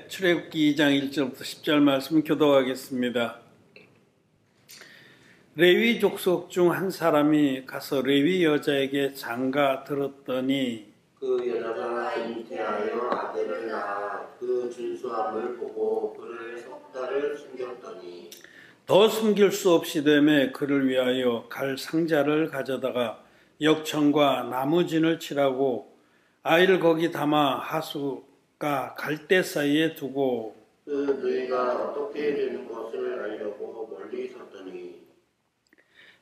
출애굽기 2장 1절부터 10절 말씀 교독하겠습니다. 레위 족속 중 한 사람이 가서 레위 여자에게 장가 들었더니 그 여자가 잉태하여 아들을 낳아 그 준수함을 보고 그를 석 달을 숨겼더니 더 숨길 수 없이 되매 그를 위하여 갈 상자를 가져다가 역청과 나무진을 칠하고 아이를 거기 담아 하수가 갈대 사이에 두고 그 누이가 어떻게 되는 것을 알려고 멀리 섰더니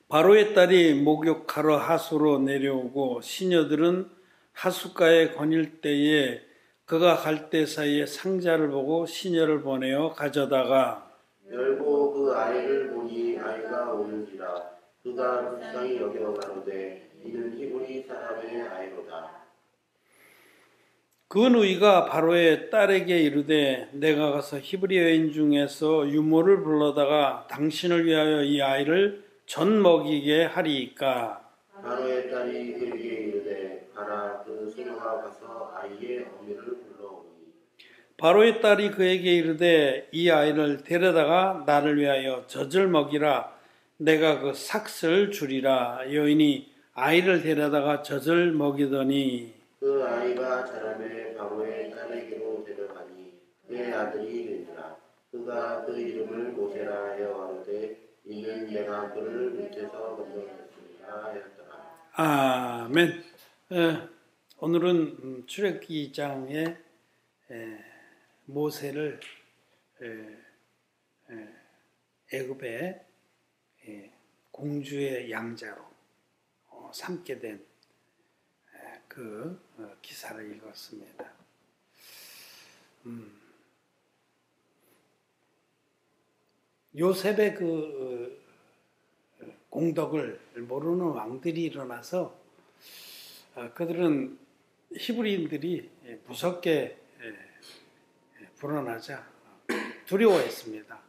바로의 딸이 목욕하러 하수로 내려오고 시녀들은 하수가에 거닐 때에 그가 갈대 사이에 상자를 보고 시녀를 보내어 가져다가 열고 그 아이를 보니 아이가 오는지라 그가 불쌍히 여겨 가로되 이는 히브리 사람의 아이로다. 그 누이가 바로의 딸에게 이르되 내가 가서 히브리 여인 중에서 유모를 불러다가 당신을 위하여 이 아이를 전 먹이게 하리이까. 바로의 딸이 그에게 이르되 가라. 그 소녀가 가서 아이의 어미를 불러오니 바로의 딸이 그에게 이르되 이 아이를 데려다가 나를 위하여 젖을 먹이라. 내가 그 삭슬 주리라. 여인이 아이를 데려다가 젖을 먹이더니 그 아이가 자라매 바로의 딸에게로 데려가니 내 아들이 되니라. 그가 그 이름을 모세라 하여 가로되 이는 내가 그를 밑에서 건져냈습니다 하였더라. 아멘. 오늘은 출애굽기 2장에 모세를 애굽의 공주의 양자로 삼게 된 그 기사를 읽었습니다. 요셉의 그 공덕을 모르는 왕들이 일어나서 그들은 히브리인들이 무섭게 불어나자 두려워했습니다.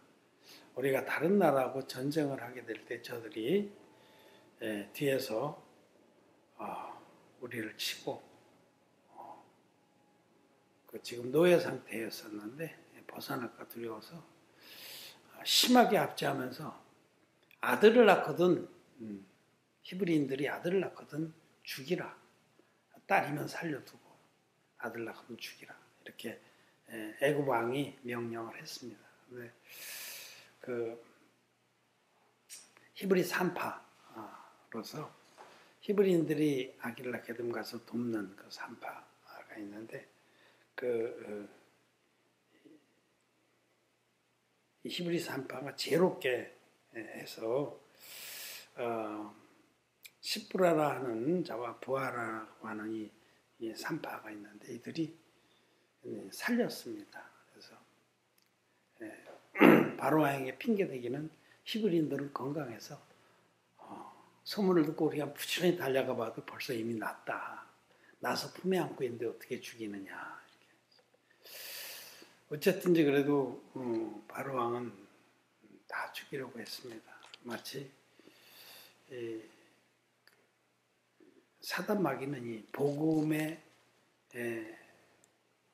우리가 다른 나라하고 전쟁을 하게 될 때 저들이 뒤에서 우리를 치고 지금 노예 상태였었는데 벗어날까 두려워서 심하게 압제하면서 아들을 낳거든 히브리인들이 아들을 낳거든 죽이라. 딸이면 살려두고 아들 낳거든 죽이라. 이렇게 애굽 왕이 명령을 했습니다. 근데 그 히브리 산파로서 히브리인들이 아기를 낳게 되면 가서 돕는 그 산파가 있는데 이 히브리 산파가 제롭게 해서 시브라라 하는 자와 부하라고 하는 이 산파가 있는데 이들이 살렸습니다. 그래서 바로 왕에게 핑계대기는 히브리인들은 건강해서 소문을 듣고 우리가 부지런히 달려가 봐도 벌써 이미 났다. 나서 품에 안고 있는데 어떻게 죽이느냐. 이렇게. 어쨌든지 그래도 바로 왕은 다 죽이려고 했습니다. 마치 사단 마귀는 이 복음의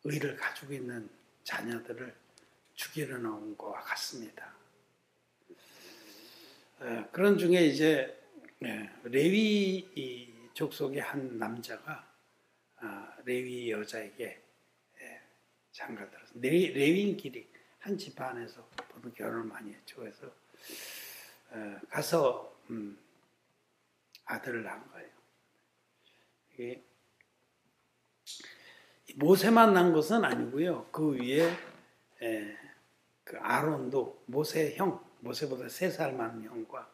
의를 가지고 있는 자녀들을 죽이려 나온 것과 같습니다. 그런 중에 이제 레위 족속의 한 남자가 레위 여자에게 장가들어서 레위인끼리 한 집안에서 보통 결혼을 많이 했죠. 그래서 가서 아들을 낳은 거예요. 이게 모세만 낳은 것은 아니고요. 그 위에 그 아론도 모세의 형, 모세보다 3살 많은 형과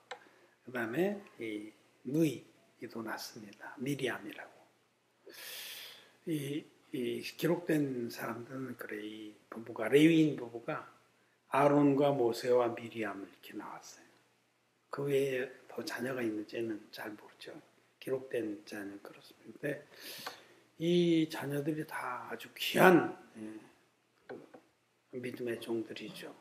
그 다음에 이 누이도 낳습니다. 미리암이라고. 이 기록된 사람들은 그래, 이 부부가, 레위인 부부가 아론과 모세와 미리암을 이렇게 나왔어요. 그 외에 더 자녀가 있는지는 잘 모르죠. 기록된 자는 그렇습니다. 근데 이 자녀들이 다 아주 귀한 믿음의 종들이죠.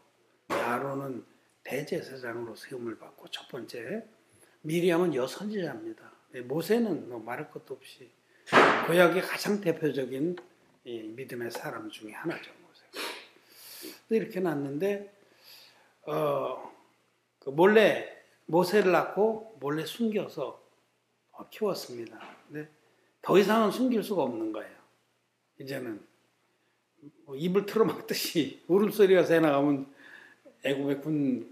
아론은 대제사장으로 세움을 받고 첫 번째, 미리암은 여선지자입니다. 모세는 뭐 말할 것도 없이 구약의 가장 대표적인 믿음의 사람 중에 하나죠. 모세. 이렇게 낳는데 그 몰래 모세를 낳고 몰래 숨겨서 키웠습니다. 근데 더 이상은 숨길 수가 없는 거예요. 이제는 뭐 입을 틀어막듯이 울음소리가 새 나가면 애굽의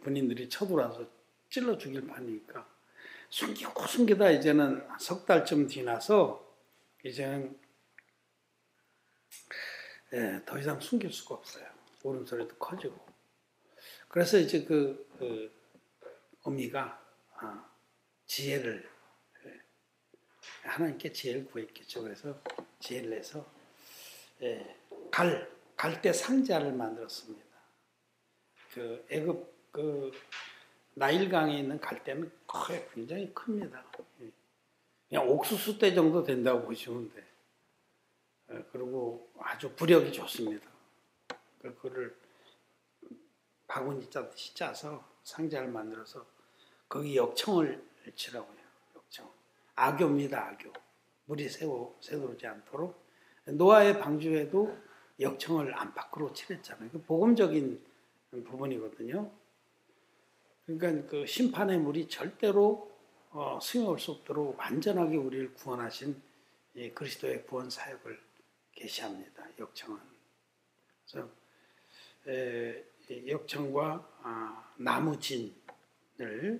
군인들이 쳐들어와서 찔러 죽일 판이니까 숨기고 숨기다 이제는 석 달쯤 지나서 이제는 더 이상 숨길 수가 없어요. 울음소리도 커지고. 그래서 이제 그 어미가 지혜를 하나님께 지혜를 구했겠죠. 그래서 지혜를 내서 갈대 상자를 만들었습니다. 그 애굽 그 나일강에 있는 갈대는 굉장히 큽니다. 그냥 옥수수 대 정도 된다고 보시면 돼. 그리고 아주 부력이 좋습니다. 그거를 바구니 짜듯이 짜서 상자를 만들어서 거기 역청을 치라고요. 역청. 악교입니다. 악교. 물이 새도르지 않도록. 노아의 방주에도 역청을 안팎으로 칠했잖아요. 그 복음적인 부분이거든요. 그러니까 그 심판의 물이 절대로 스며올 수 없도록 완전하게 우리를 구원하신 그리스도의 구원 사역을 계시합니다. 역청은. 그래서 역청과 나무진을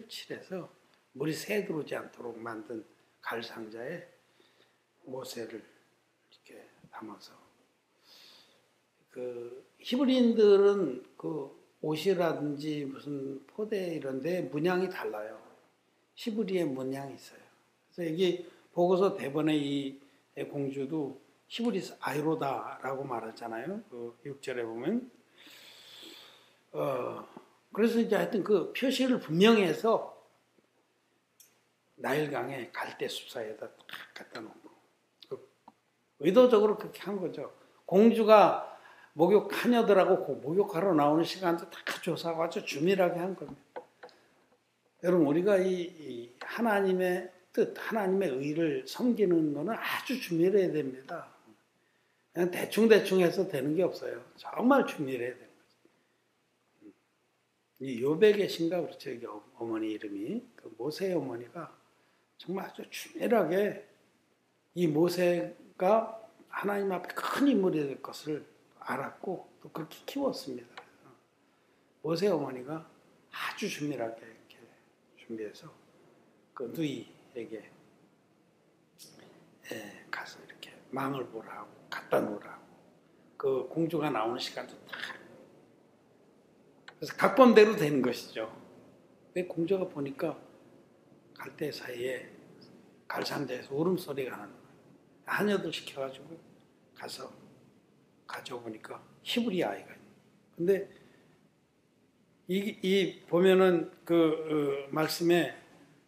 칠해서 물이 새 들어오지 않도록 만든 갈상자에 모세를 이렇게 담아서 그 히브리인들은 그 옷이라든지 무슨 포대 이런데 문양이 달라요. 히브리의 문양이 있어요. 그래서 여기 보고서 대번에 이 공주도 히브리 아이로다라고 말하잖아요. 그 6절에 보면. 그래서 이제 하여튼 그 표시를 분명히 해서 나일강에 갈대 숲사이에다 딱 갖다 놓고 의도적으로 그렇게 한 거죠. 공주가 목욕 하녀들하고 목욕하러 나오는 시간도 다 조사가지고 주밀하게 한 겁니다. 여러분 우리가 이 하나님의 뜻, 하나님의 의를 섬기는 거는 아주 주밀해야 됩니다. 그냥 대충 해서 되는 게 없어요. 정말 주밀해야 되는 거죠. 이 요배 계신가 그렇죠. 이게 어머니 이름이 그 모세의 어머니가 정말 아주 주밀하게 이 모세가 하나님 앞에 큰 인물이 될 것을 알았고 또 그렇게 키웠습니다. 모세 어머니가 아주 주밀하게 이렇게 준비해서 그 누이에게 가서 이렇게 망을 보라고 갖다 놓으라고 그 공주가 나오는 시간도 다 그래서 각본대로 되는 것이죠. 근데 공주가 보니까 갈대 사이에 갈상자에서 울음소리가 나는 거예요. 하녀들 시켜가지고 가서 가져보니까 히브리 아이가 있는. 근데 이 보면은 그 말씀에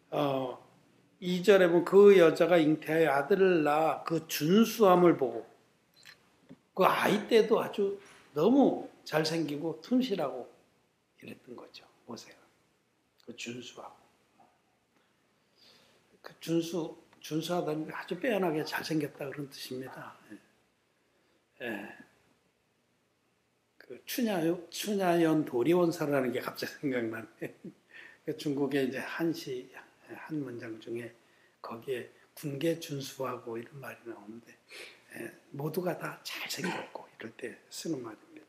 2절에 보면 그 여자가 잉태하여 아들을 낳아 그 준수함을 보고 그 아이 때도 아주 너무 잘생기고 튼실하고 이랬던 거죠. 모세가. 그 준수하고. 그 준수하다는 게 아주 빼어나게 잘생겼다 그런 뜻입니다. 예. 그 춘야연 도리원사라는 게 갑자기 생각나네. 중국의 이제 한시 한 문장 중에 거기에 군계 준수하고 이런 말이 나오는데 모두가 다 잘생겼고 이럴 때 쓰는 말입니다.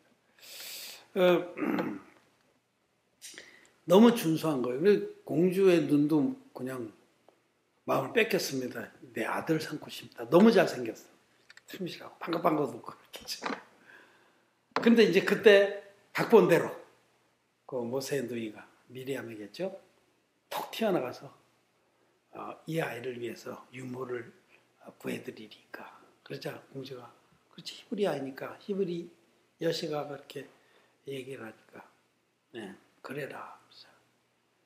너무 준수한 거예요. 그래서 공주의 눈도 그냥 마음을 뺏겼습니다. 내 아들 삼고 싶다. 너무 잘생겼어. 틈이라고 반갑반가도 그렇겠지. 근데 이제 그때 각본대로 그 모세의 누이가 미리암이겠죠. 톡 튀어나가서 이 아이를 위해서 유모를 구해드리니까 그러자 공주가 그렇지 히브리 아이니까 히브리 여시가 그렇게 얘기를 하니까 네, 그래라.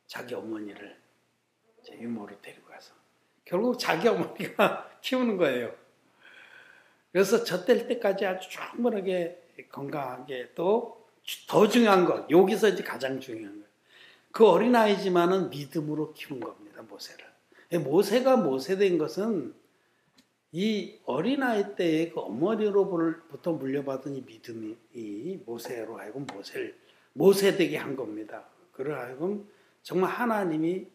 자기 어머니를 유모로 데리고 가서 결국 자기 어머니가 키우는 거예요. 그래서 젖될 때까지 아주 충분하게 건강하게 또 더 중요한 것 여기서 이제 가장 중요한 것 그 어린아이지만은 믿음으로 키운 겁니다. 모세를. 모세가 모세된 것은 이 어린아이 때의 그 어머니로부터 물려받은 이 믿음이 모세로 하여금 모세되게 한 겁니다. 그를 하여금 정말 하나님이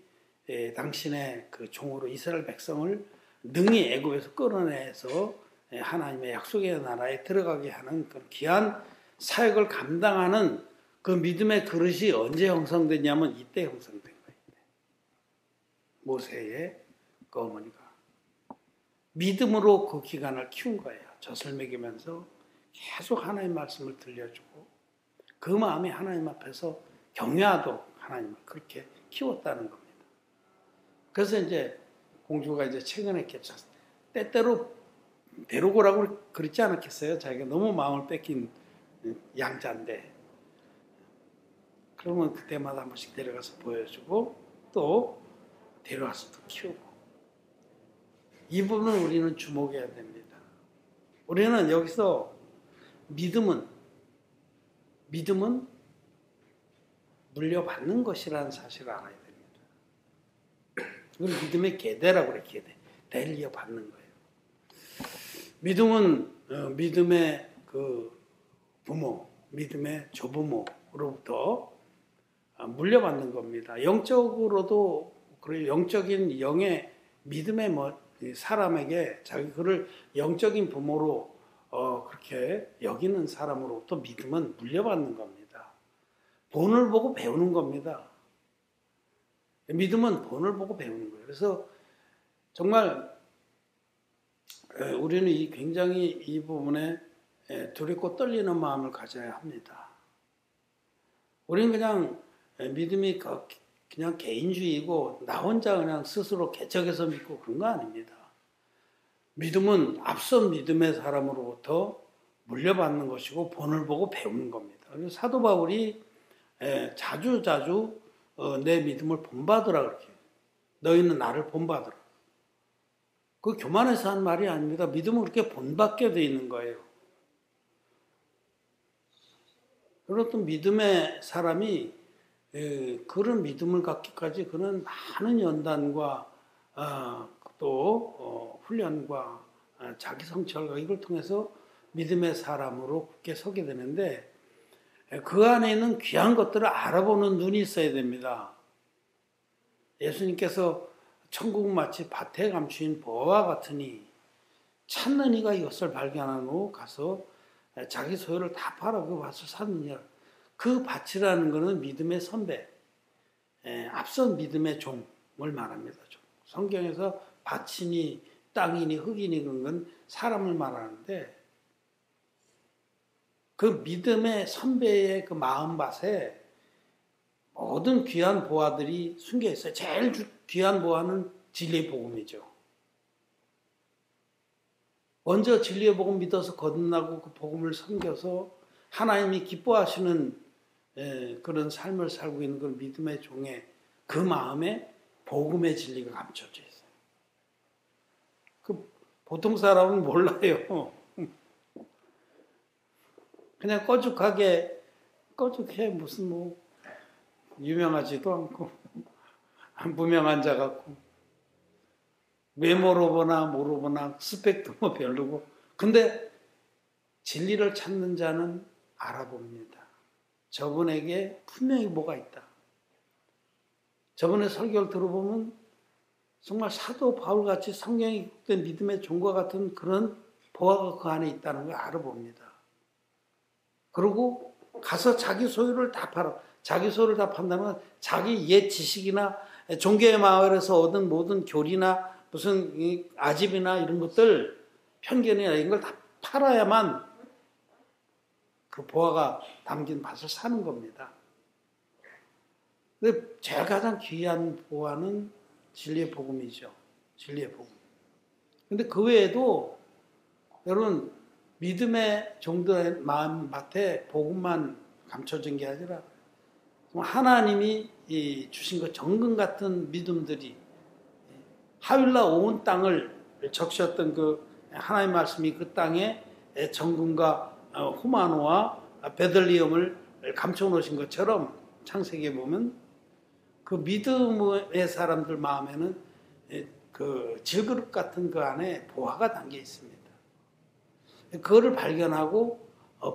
당신의 그 종으로 이스라엘 백성을 능히 애굽에서 끌어내서 하나님의 약속의 나라에 들어가게 하는 그 귀한 사역을 감당하는 그 믿음의 그릇이 언제 형성됐냐면 이때 형성된 거예요. 모세의 그 어머니가 믿음으로 그 기간을 키운 거예요. 젖을 먹이면서 계속 하나님 말씀을 들려주고 그 마음이 하나님 앞에서 경외하도록 하나님을 그렇게 키웠다는 겁니다. 그래서 이제 공주가 이제 최근에 때때로 데려오라고 그랬지 않았겠어요? 자기가 너무 마음을 뺏긴 양자인데 그러면 그때마다 한 번씩 데려가서 보여주고 또 데려와서 또 키우고 이 부분을 우리는 주목해야 됩니다. 우리는 여기서 믿음은 물려받는 것이라는 사실을 알아야 됩니다. 이걸 믿음의 계대라고 그래, 계대. 대리받는 거예요. 믿음은 믿음의 그 부모, 믿음의 조부모로부터 물려받는 겁니다. 영적으로도 그리고 영적인 영의 믿음의 사람에게 자기 그를 영적인 부모로 그렇게 여기는 사람으로부터 믿음은 물려받는 겁니다. 본을 보고 배우는 겁니다. 믿음은 본을 보고 배우는 거예요. 그래서 정말 우리는 굉장히 이 부분에 두렵고 떨리는 마음을 가져야 합니다. 우리는 그냥 믿음이 그냥 개인주의고 나 혼자 그냥 스스로 개척해서 믿고 그런 거 아닙니다. 믿음은 앞선 믿음의 사람으로부터 물려받는 것이고 본을 보고 배우는 겁니다. 그래서 사도 바울이 자주 내 믿음을 본받으라 그렇게 너희는 나를 본받으라. 그 교만해서 한 말이 아닙니다. 믿음은 그렇게 본받게 돼 있는 거예요. 그리고 또 믿음의 사람이 그런 믿음을 갖기까지 그는 많은 연단과 또 훈련과 자기 성찰과 이걸 통해서 믿음의 사람으로 굳게 서게 되는데 그 안에 있는 귀한 것들을 알아보는 눈이 있어야 됩니다. 예수님께서 천국은 마치 밭에 감추인 보화와 같으니 찾는 이가 이것을 발견한 후 가서 자기 소유를 다 팔아 그 밭을 샀느냐. 그 밭이라는 것은 믿음의 선배, 앞선 믿음의 종을 말합니다. 성경에서 밭이니 땅이니 흙이니 그런 건 사람을 말하는데 그 믿음의 선배의 그 마음밭에 모든 귀한 보화들이 숨겨 있어요. 제일 귀한 보화는 진리의 복음이죠. 먼저 진리의 복음 믿어서 거듭나고 그 복음을 섬겨서 하나님이 기뻐하시는 그런 삶을 살고 있는 그 믿음의 종의 그 마음에 복음의 진리가 감춰져 있어요. 그 보통 사람은 몰라요. 그냥 꺼죽해 무슨 뭐 유명하지도 않고 무명한 자 같고 외모로 보나 뭐로 보나 스펙도 뭐 별로고 근데 진리를 찾는 자는 알아봅니다. 저분에게 분명히 뭐가 있다. 저번에 설교를 들어보면 정말 사도 바울같이 성경에 기록된 믿음의 종과 같은 그런 보화가 그 안에 있다는 걸 알아봅니다. 그리고 가서 자기 소유를 다 팔아. 자기 소유를 다 판다는 건 자기 옛 지식이나 종교의 마을에서 얻은 모든 교리나 무슨 아집이나 이런 것들 편견이나 이런 걸 다 팔아야만 그 보화가 담긴 밭을 사는 겁니다. 근데 제일 가장 귀한 보화는 진리의 복음이죠. 진리의 복음. 근데 그 외에도 여러분 믿음의 종들의 마음밭에 복음만 감춰진 게 아니라 하나님이 주신 그 정금 같은 믿음들이 하윌라 온 땅을 적셨던 그 하나님 말씀이 그 땅에 정금과 후마노와 베들리엄을 감춰 놓으신 것처럼 창세기에 보면 그 믿음의 사람들 마음에는 그 질그릇 같은 그 안에 보화가 담겨 있습니다. 그거를 발견하고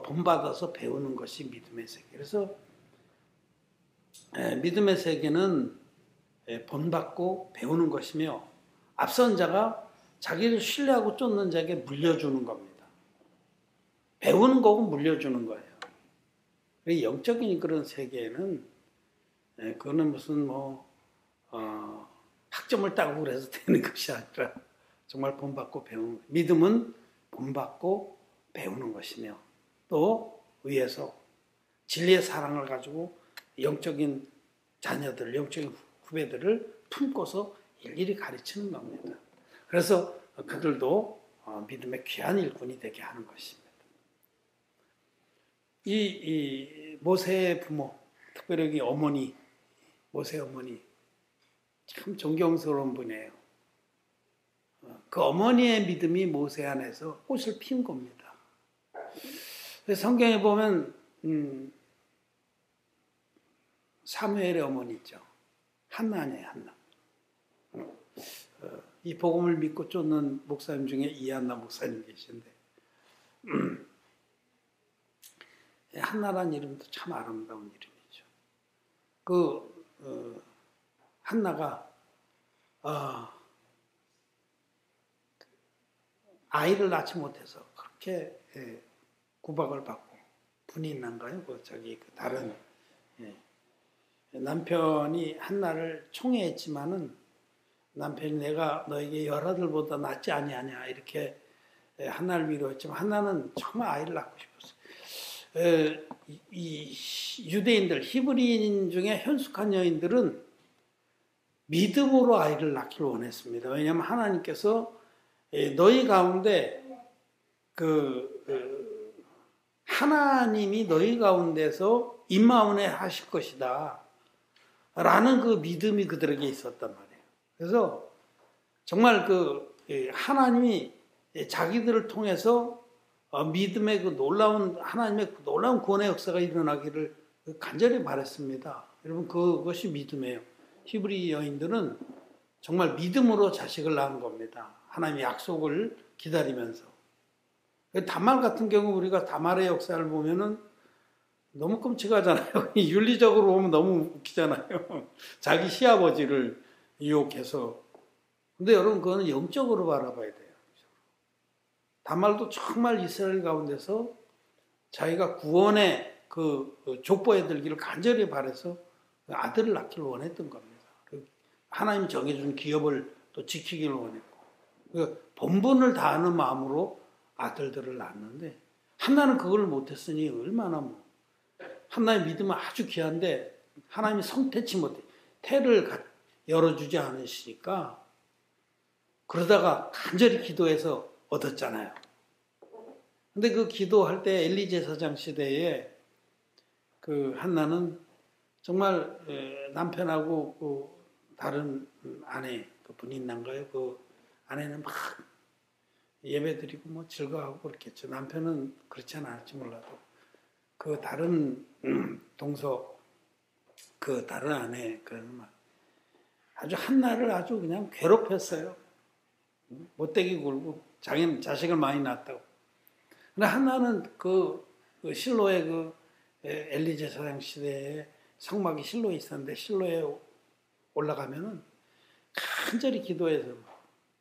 본받아서 배우는 것이 믿음의 세계. 그래서 믿음의 세계는 본받고 배우는 것이며 앞선 자가 자기를 신뢰하고 쫓는 자에게 물려주는 겁니다. 배우는 거고 물려주는 거예요. 영적인 그런 세계에는 그거는 무슨 학점을 따고 그래서 되는 것이 아니라 정말 본받고 배우는 거예요. 믿음은 본받고 배우는 것이며 또 위에서 진리의 사랑을 가지고 영적인 자녀들, 영적인 후배들을 품고서 일일이 가르치는 겁니다. 그래서 그들도 믿음의 귀한 일꾼이 되게 하는 것입니다. 이 모세의 부모, 특별히 어머니, 모세 어머니 참 존경스러운 분이에요. 그 어머니의 믿음이 모세 안에서 꽃을 피운 겁니다. 성경에 보면 사무엘의 어머니 있죠. 한나네요, 한나. 이 복음을 믿고 쫓는 목사님 중에 이한나 목사님 계신데 한나란 이름도 참 아름다운 이름이죠. 한나가 아이를 낳지 못해서 그렇게 구박을 받고 분이 난가요? 다른 남편이 한나를 총애했지만은 남편이 내가 너에게 열아들보다 낫지 아니하냐 이렇게 한나를 위로했지만 한나는 정말 아이를 낳고 싶었어요. 이 유대인들, 히브리인 중에 현숙한 여인들은 믿음으로 아이를 낳기를 원했습니다. 왜냐하면 하나님께서 너희 가운데 하나님이 너희 가운데서 임마운에 하실 것이다 라는 그 믿음이 그들에게 있었단 말이에요. 그래서 정말 하나님이 자기들을 통해서 믿음의 하나님의 놀라운 구원의 역사가 일어나기를 간절히 바랬습니다. 여러분, 그것이 믿음이에요. 히브리 여인들은 정말 믿음으로 자식을 낳은 겁니다. 하나님의 약속을 기다리면서. 다말 같은 경우 우리가 다말의 역사를 보면은 너무 끔찍하잖아요. 윤리적으로 보면 너무 웃기잖아요. 자기 시아버지를 유혹해서. 근데 여러분, 그거는 영적으로 바라봐야 돼요. 다말도 정말 이스라엘 가운데서 자기가 구원의 족보에 들기를 간절히 바라서 아들을 낳기를 원했던 겁니다. 하나님이 정해준 기업을 또 지키기를 원했고, 본분을 다하는 마음으로 아들들을 낳았는데, 한나는 그걸 못했으니 얼마나 한나의 믿음은 아주 귀한데, 하나님이 성태치 못해. 태를 열어주지 않으시니까, 그러다가 간절히 기도해서 얻었잖아요. 근데 그 기도할 때 엘리 제사장 시대에 한나는 정말 남편하고 다른 아내, 분인 난가요? 아내는 막 예배 드리고 즐거워하고 그렇겠죠. 남편은 그렇지 않을지 몰라도 다른 동서 다른 아내 아주 한나를 아주 그냥 괴롭혔어요. 못되게 굴고 자식을 많이 낳았다고. 근데 한나는 실로의 엘리 제사장 시대에 성막이 실로에 있었는데 실로에 올라가면은 간절히 기도해서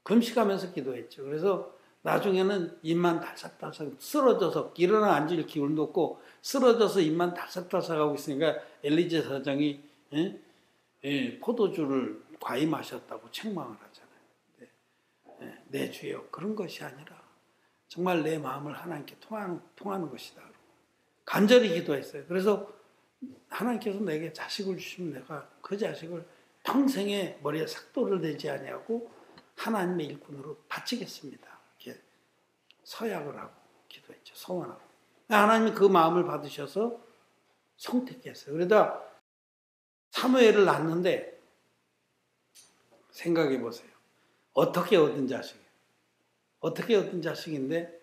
금식하면서 기도했죠. 그래서 나중에는 입만 달싹달싹 쓰러져서 일어나 앉을 기운도 없고 쓰러져서 입만 달싹달싹 하고 있으니까 엘리 제사장이 포도주를 과히 마셨다고 책망을 하잖아요. 내 주여, 그런 것이 아니라 정말 내 마음을 하나님께 통하는 것이다. 간절히 기도했어요. 그래서 하나님께서 내게 자식을 주시면 내가 그 자식을 평생에 머리에 삭도를 내지 아니하고 하나님의 일꾼으로 바치겠습니다. 이렇게 서약을 하고 기도했죠. 서원하고. 하나님이 그 마음을 받으셔서 성택했어요. 그러다 사무엘을 낳았는데 생각해 보세요. 어떻게 얻은 자식이에요? 어떻게 얻은 자식인데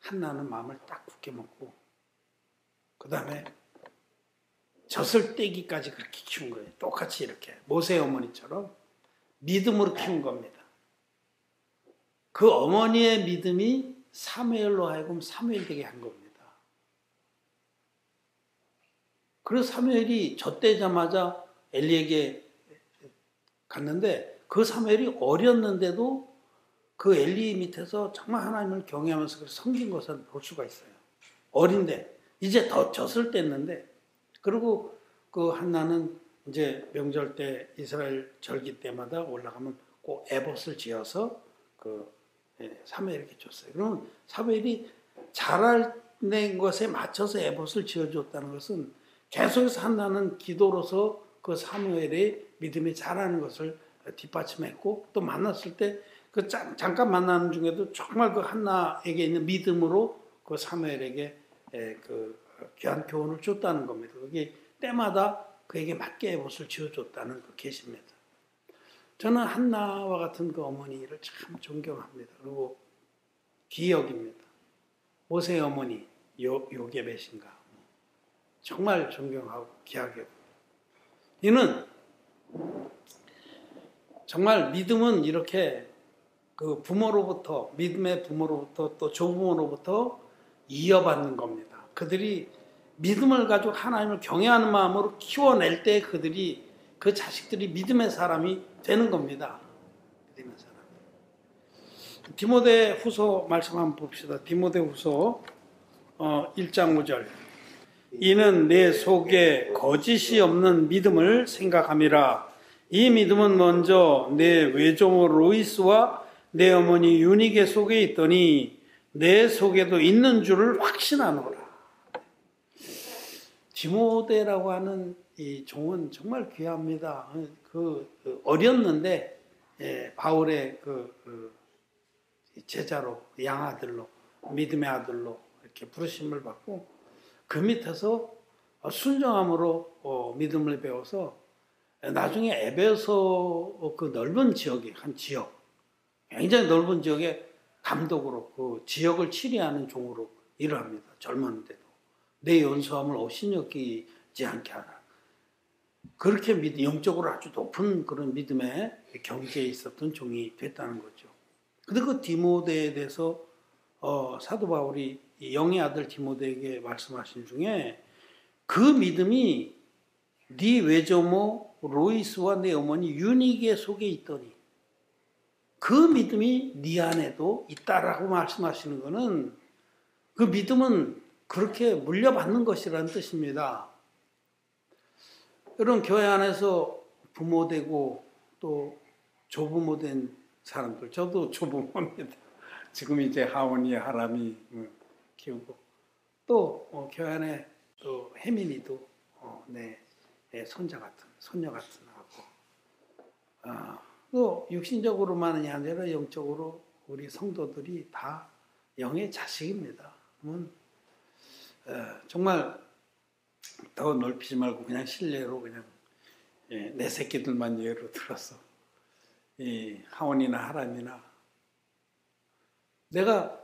한나는 마음을 딱 굳게 먹고 그 다음에 젖을 떼기까지 그렇게 키운 거예요. 똑같이 이렇게 모세의 어머니처럼 믿음으로 키운 겁니다. 그 어머니의 믿음이 사무엘로 하여금 사무엘 되게 한 겁니다. 그래서 사무엘이 젖되자마자 엘리에게 갔는데 그 사무엘이 어렸는데도 그 엘리 밑에서 정말 하나님을 경외하면서 섬긴 것을 볼 수가 있어요. 어린데 이제 더 젖을 뗐는데, 그리고 그 한나는 이제 명절 때 이스라엘 절기 때마다 올라가면 꼭 에봇을 지어서 그 사무엘에게 줬어요. 그러면 사무엘이 자라는 것에 맞춰서 에봇을 지어줬다는 것은 계속해서 한나는 기도로서 그 사무엘의 믿음이 자라는 것을 뒷받침했고, 또 만났을 때 그 잠깐 만나는 중에도 정말 그 한나에게 있는 믿음으로 그 사무엘에게 그 귀한 교훈을 줬다는 겁니다. 그게 때마다 그에게 맞게 에봇을 지어줬다는 그 계시입니다. 저는 한나와 같은 그 어머니를 참 존경합니다. 그리고 기억입니다. 모세의 어머니 요게벳인가 정말 존경하고 귀하게. 이는 정말 믿음은 이렇게 그 부모로부터, 믿음의 부모로부터 또 조부모로부터 이어받는 겁니다. 그들이 믿음을 가지고 하나님을 경외하는 마음으로 키워낼 때 그들이, 그 자식들이 믿음의 사람이 되는 겁니다. 믿음의 사람. 디모데 후서 말씀 한번 봅시다. 디모데 후서 1장 5절. 이는 내 속에 거짓이 없는 믿음을 생각함이라. 이 믿음은 먼저 내 외조모 로이스와 내 어머니 유니게 속에 있더니 내 속에도 있는 줄을 확신하노라. 디모데라고 하는 이 종은 정말 귀합니다. 어렸는데 바울의 제자로, 양아들로, 믿음의 아들로 이렇게 부르심을 받고 그 밑에서 순종함으로 믿음을 배워서 나중에 에베소 그 넓은 지역에, 한 지역, 굉장히 넓은 지역에 감독으로 그 지역을 치리하는 종으로 일을 합니다. 젊었는데도 내 연소함을 업신여기지 않게 하라. 그렇게 영적으로 아주 높은 그런 믿음의 경지에 있었던 종이 됐다는 거죠. 근데 그 디모데에 대해서 사도 바울이 영의 아들 디모데에게 말씀하신 중에 그 믿음이 네 외조모 로이스와 내 어머니 유니게 속에 있더니 그 믿음이 네 안에도 있다라고 말씀하시는 것은 그 믿음은 그렇게 물려받는 것이라는 뜻입니다. 여러분, 교회 안에서 부모되고 또 조부모된 사람들, 저도 조부모입니다. 지금 이제 하원이 하람이 키우고 또 교회 안에 또 혜민이도 내 손자 같은, 손녀 같은 하고 또 육신적으로만이 아니라 영적으로 우리 성도들이 다 영의 자식입니다. 정말 더 넓히지 말고 그냥 실례로 그냥 내 새끼들만 예로 들어서 이 하원이나 하람이나 내가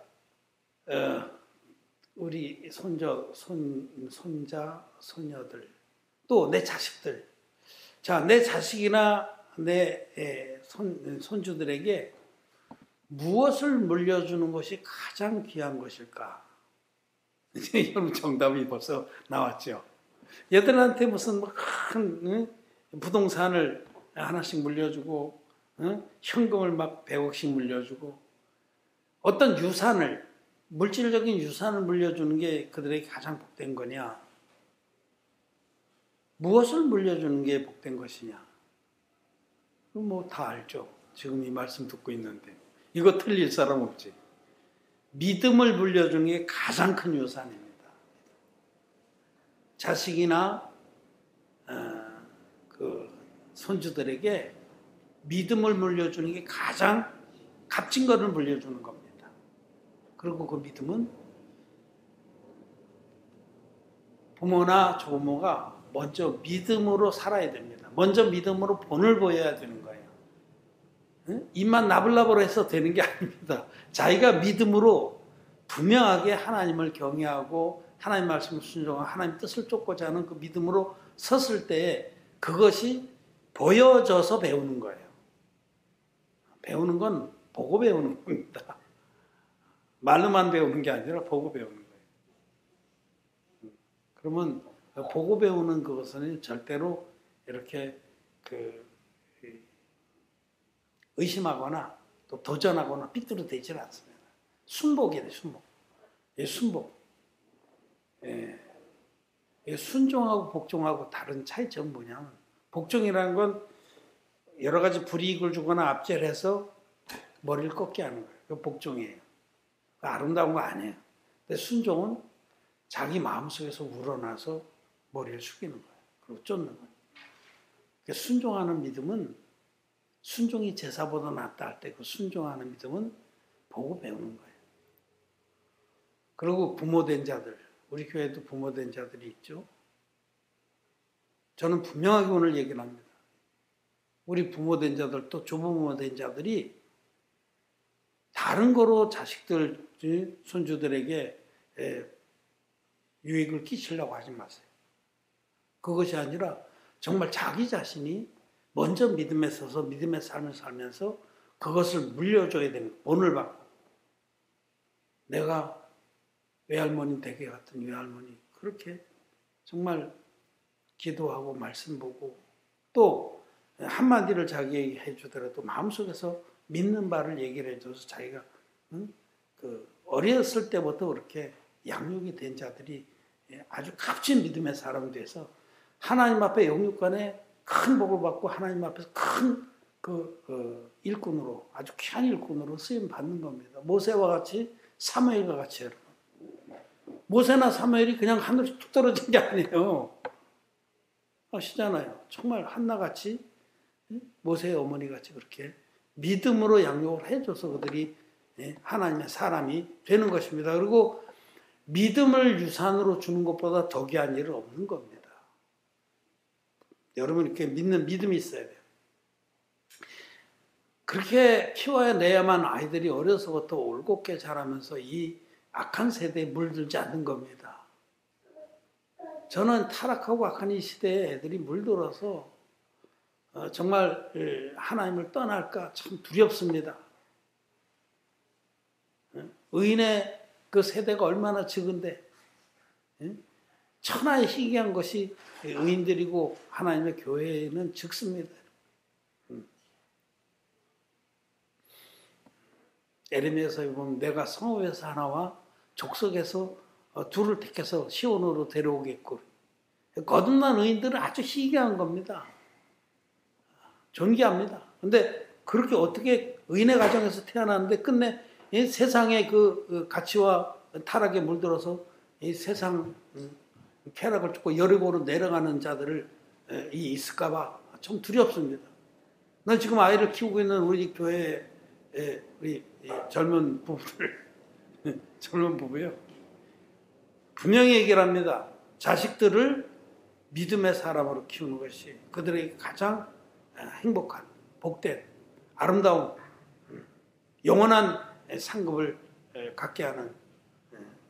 우리 손자, 손녀들 또 내 자식들, 자, 내 자식이나 내 손주들에게 무엇을 물려주는 것이 가장 귀한 것일까? 여러분, 정답이 벌써 나왔죠. 얘들한테 무슨 큰 부동산을 하나씩 물려주고 현금을 막 100억씩 물려주고 어떤 유산을, 물질적인 유산을 물려주는 게 그들에게 가장 복된 거냐? 무엇을 물려주는 게 복된 것이냐? 뭐 다 알죠. 지금 이 말씀 듣고 있는데 이거 틀릴 사람 없지. 믿음을 물려주는 게 가장 큰 유산입니다. 자식이나 그 손주들에게 믿음을 물려주는 게 가장 값진 것을 물려주는 겁니다. 그리고 그 믿음은 부모나 조부모가 먼저 믿음으로 살아야 됩니다. 먼저 믿음으로 본을 보여야 되는 거예요. 입만 나불나불 해서 되는 게 아닙니다. 자기가 믿음으로 분명하게 하나님을 경외하고 하나님 말씀을 순종하고 하나님 뜻을 쫓고자 하는 그 믿음으로 섰을 때 그것이 보여져서 배우는 거예요. 배우는 건 보고 배우는 겁니다. 말로만 배우는 게 아니라 보고 배우는 거예요. 그러면 보고 배우는 그것은 절대로 이렇게 의심하거나 또 도전하거나 삐뚤어지질 않습니다. 순복이에요, 순복. 예, 순복. 예. 순종하고 복종하고 다른 차이점은 뭐냐면, 복종이라는 건 여러 가지 불이익을 주거나 압제해서 머리를 꺾게 하는 거예요. 그게 복종이에요. 아름다운 거 아니에요. 근데 순종은 자기 마음속에서 우러나서 머리를 숙이는 거예요. 그리고 쫓는 거예요. 그러니까 순종하는 믿음은, 순종이 제사보다 낫다 할 때 그 순종하는 믿음은 보고 배우는 거예요. 그리고 부모된 자들, 우리 교회도 부모된 자들이 있죠. 저는 분명하게 오늘 얘기를 합니다. 우리 부모된 자들 또 조부모된 자들이 다른 거로 자식들, 손주들에게 유익을 끼치려고 하지 마세요. 그것이 아니라 정말 자기 자신이 먼저 믿음에 서서 믿음의 삶을 살면서 그것을 물려줘야 되는, 본을 받고, 내가 외할머니 댁에 같은 외할머니 그렇게 정말 기도하고 말씀 보고, 또 한마디를 자기에게 해주더라도 마음속에서 믿는 바를 얘기를 해줘서 자기가 어렸을 때부터 그렇게 양육이 된 자들이 아주 값진 믿음의 사람이 돼서 하나님 앞에 영육간에 큰 복을 받고 하나님 앞에서 큰 일꾼으로, 아주 귀한 일꾼으로 쓰임 받는 겁니다. 모세와 같이, 사무엘과 같이. 모세나 사무엘이 그냥 하늘에 툭 떨어진 게 아니에요. 아시잖아요. 정말 한나같이, 모세의 어머니같이 그렇게 믿음으로 양육을 해줘서 그들이 하나님의 사람이 되는 것입니다. 그리고 믿음을 유산으로 주는 것보다 더 귀한 일은 없는 겁니다. 여러분 이렇게 믿는 믿음이 있어야 돼요. 그렇게 키워내야만 아이들이 어려서부터 올곧게 자라면서 이 악한 세대에 물들지 않는 겁니다. 저는 타락하고 악한 이 시대에 애들이 물들어서 정말 하나님을 떠날까 참 두렵습니다. 의인의 그 세대가 얼마나 적은데, 천하에 희귀한 것이 의인들이고 하나님의 교회는 적습니다. 에레미야서에 보면 내가 성읍에서 하나와 족속에서 둘을 택해서 시온으로 데려오겠고, 거듭난 의인들은 아주 희귀한 겁니다. 존귀합니다. 근데 그렇게 어떻게 의인의 가정에서 태어났는데 끝내 이 세상의 그 가치와 타락에 물들어서 이 세상 쾌락을 쫓고 여리고로 내려가는 자들을 있을까봐 좀 두렵습니다. 난 지금 아이를 키우고 있는 우리 교회의 우리 젊은 부부를 젊은 부부요. 분명히 얘기를 합니다. 자식들을 믿음의 사람으로 키우는 것이 그들에게 가장 행복한, 복된, 아름다운, 영원한 상급을 갖게 하는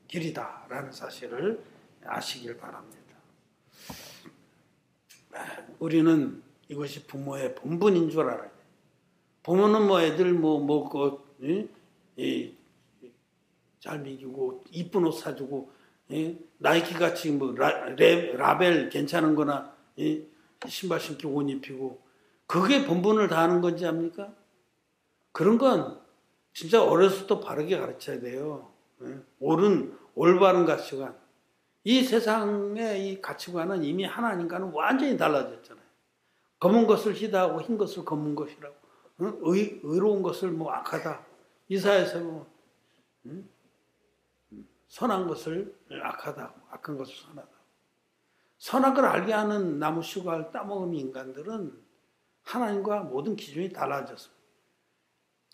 길이다라는 사실을 아시길 바랍니다. 우리는 이것이 부모의 본분인 줄 알아요. 부모는 뭐 애들 잘 먹이고 이쁜 옷 사주고 나이키 같이 뭐 라벨 괜찮은 거나 신발 신고 옷 입히고 그게 본분을 다하는 건지 압니까? 그런 건 진짜 어려서부터 바르게 가르쳐야 돼요. 올바른 가치관. 이 세상의 이 가치관은 이미 하나님과는 완전히 달라졌잖아요. 검은 것을 희다하고 흰 것을 검은 것이라고. 의로운 것을 뭐 악하다. 이사야서 뭐 선한 것을 악하다. 악한 것을 선하다. 선악을 알게 하는 나무 씨가 따먹은 인간들은 하나님과 모든 기준이 달라졌습니다.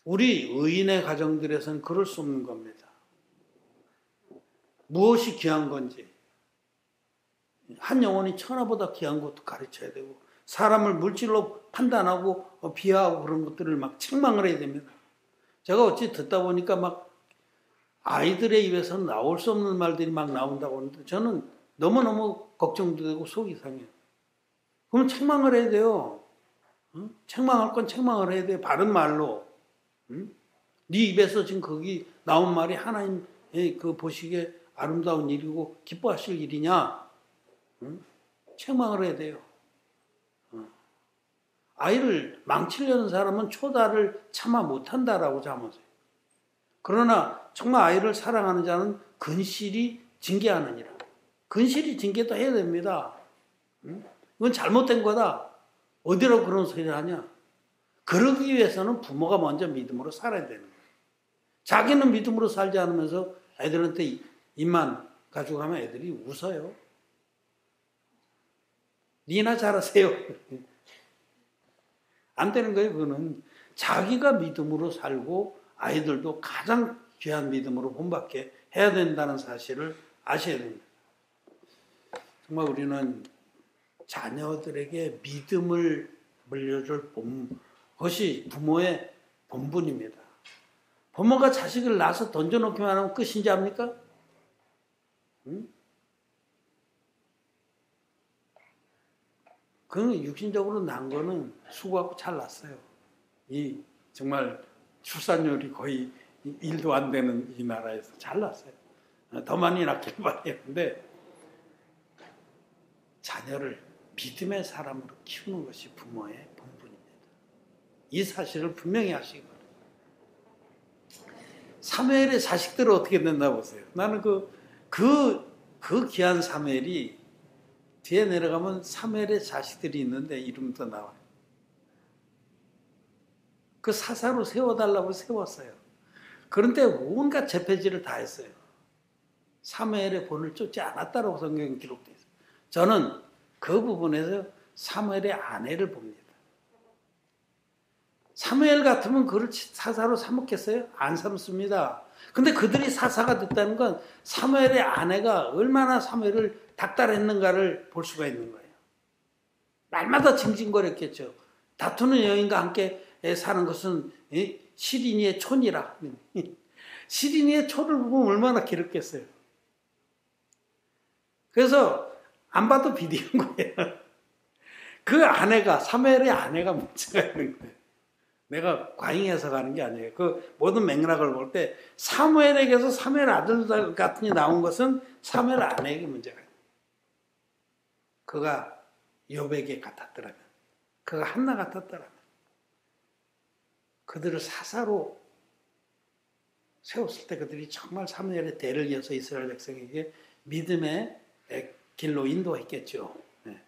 우리 의인의 가정들에서는 그럴 수 없는 겁니다. 무엇이 귀한 건지 한 영혼이 천하보다 귀한 것도 가르쳐야 되고 사람을 물질로 판단하고 비하하고 그런 것들을 막 책망을 해야 됩니다. 제가 어찌 듣다 보니까 막 아이들의 입에서는 나올 수 없는 말들이 막 나온다고 하는데 저는 너무너무 걱정도 되고 속이 상해요. 그럼 책망을 해야 돼요. 책망할 건 책망을 해야 돼요. 바른 말로. 네 입에서 지금 거기 나온 말이 하나님의 그 보시기에 아름다운 일이고 기뻐하실 일이냐? 응? 책망을 해야 돼요. 아이를 망치려는 사람은 초다를 참아 못한다라고 잠언해요. 그러나 정말 아이를 사랑하는 자는 근실이 징계하느니라. 근실이 징계도 해야 됩니다. 응? 이건 잘못된 거다. 어디로 그런 소리를 하냐? 그러기 위해서는 부모가 먼저 믿음으로 살아야 되는 거예요. 자기는 믿음으로 살지 않으면서 애들한테 입만 가지고 가면 애들이 웃어요. 니나 잘하세요. 안 되는 거예요. 그거는 자기가 믿음으로 살고 아이들도 가장 귀한 믿음으로 본받게 해야 된다는 사실을 아셔야 됩니다. 정말 우리는 자녀들에게 믿음을 물려줄 것이 부모의 본분입니다. 부모가 자식을 낳아서 던져놓기만 하면 끝인지 압니까? 응? 그는 육신적으로 난 거는 수고하고 잘 났어요. 이 정말 출산율이 거의 1도 안 되는 이 나라에서 잘 났어요. 더 많이 낳길 바랬는데 자녀를 믿음의 사람으로 키우는 것이 부모의 본분입니다. 이 사실을 분명히 하시기 바랍니다. 사무엘의 자식들은 어떻게 됐나 보세요. 나는 그 귀한 사무엘이 뒤에 내려가면 사무엘의 자식들이 있는데 이름도 나와요. 그 사사로 세워달라고 세웠어요. 그런데 온갖 재패질을 다 했어요. 사무엘의 본을 쫓지 않았다라고 성경에 기록되어 있어요. 저는 그 부분에서 사무엘의 아내를 봅니다. 사무엘 같으면 그를 사사로 삼았겠어요? 안 삼습니다. 근데 그들이 사사가 됐다는 건 사무엘의 아내가 얼마나 사무엘을 닥달했는가를 볼 수가 있는 거예요. 날마다 징징거렸겠죠. 다투는 여인과 함께 사는 것은 시린이의 촌이라. 시린이의 촌을 보면 얼마나 괴롭겠어요. 그래서 안 봐도 비디는 거예요. 그 아내가, 사무엘의 아내가 문제가 있는 거예요. 내가 과잉해서 가는 게 아니에요. 그 모든 맥락을 볼 때 사무엘에게서 사무엘 아들 같은 게 나온 것은 사무엘 아내에게 문제가 있어요. 그가 욥에게 같았더라면, 그가 한나 같았더라면 그들을 사사로 세웠을 때 그들이 정말 사무엘의 대를 이어서 이스라엘 백성에게 믿음의 길로 인도했겠죠. 네.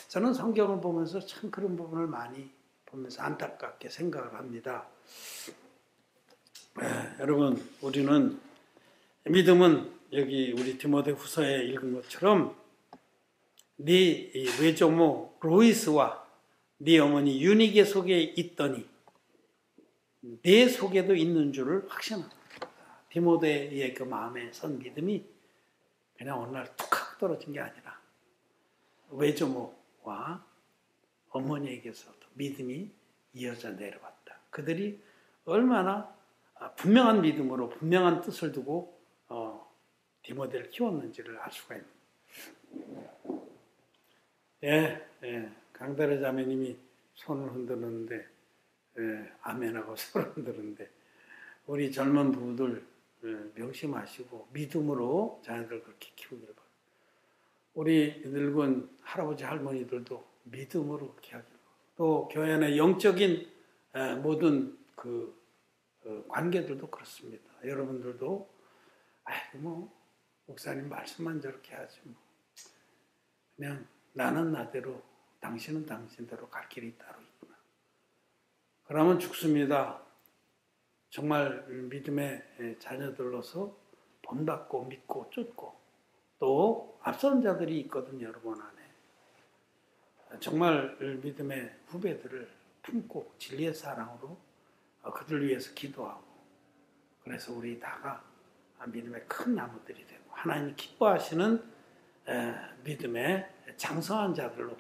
저는 성경을 보면서 참 그런 부분을 많이 보면서 안타깝게 생각을 합니다. 여러분, 우리는 믿음은 여기 우리 디모데후서에 읽은 것처럼 네 외조모 로이스와 네 어머니 유니게 속에 있더니 내 속에도 있는 줄을 확신합니다. 디모데의 그 마음에 선 믿음이 그냥 어느 날 툭 떨어진 게 아니라 외조모와 어머니에게서도 믿음이 이어져 내려왔다. 그들이 얼마나 분명한 믿음으로 분명한 뜻을 두고 디모데를 키웠는지를 알 수가 있습니다. 강다래 자매님이 손을 흔드는데 아멘하고 손을 흔드는데 우리 젊은 부부들 명심하시고 믿음으로 자녀들 그렇게 키우기를 바랍니다. 우리 늙은 할아버지 할머니들도 믿음으로 그렇게 하기를 또 교회 안의 영적인 모든 그 관계들도 그렇습니다. 여러분들도 목사님 말씀만 저렇게 하지 그냥 나는 나대로 당신은 당신대로 갈 길이 따로 있구나. 그러면 죽습니다. 정말 믿음의 자녀들로서 본받고 믿고 쫓고 또 앞선 자들이 있거든요. 여러분 안에. 정말 믿음의 후배들을 품고 진리의 사랑으로 그들을 위해서 기도하고 그래서 우리 다가 믿음의 큰 나무들이 되고 하나님이 기뻐하시는 믿음의 장성한 자들로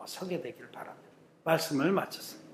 서게 되길 바랍니다. 말씀을 마쳤습니다.